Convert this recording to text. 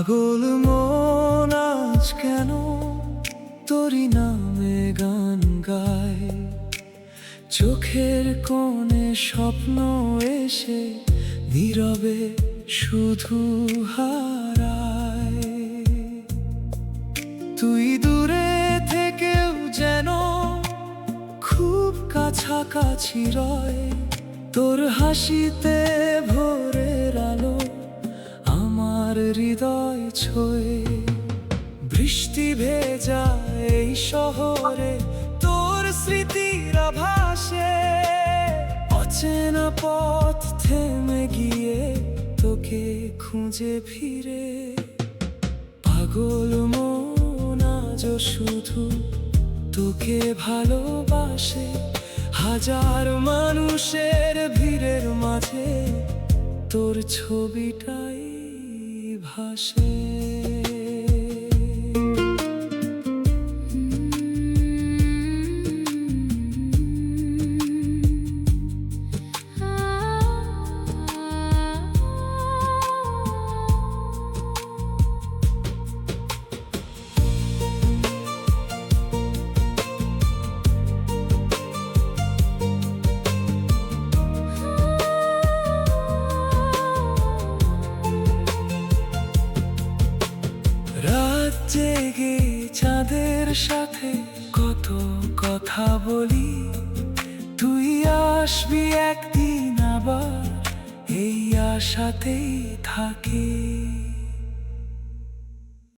পাগল মন আজ কেন তোরি নামে গান গায়, চোখের কোণে স্বপ্ন এসে নীরবে শুধু হারায়। তুই দূরে থেকেও যেন খুব কাছাকাছি রয়, তোর হাসিতে ভোরের আলো আমার হৃদয় ছোঁয়ে। বৃষ্টি ভেজা এই শহরে তোর স্মৃতির ভাসে, অচেনা পথ থেমে গিয়ে তোকে খুঁজে ফিরে। পাগল মন আজ শুধু তোকে ভালোবাসে, হাজার মানুষের ভিড়ের মাঝে তোর ছবিটাই ভাসে। রাত জেগে চাঁদের সাথে কত কথা বলি, তুই আসবি একদিন আবার এই আশাতেই থাকি।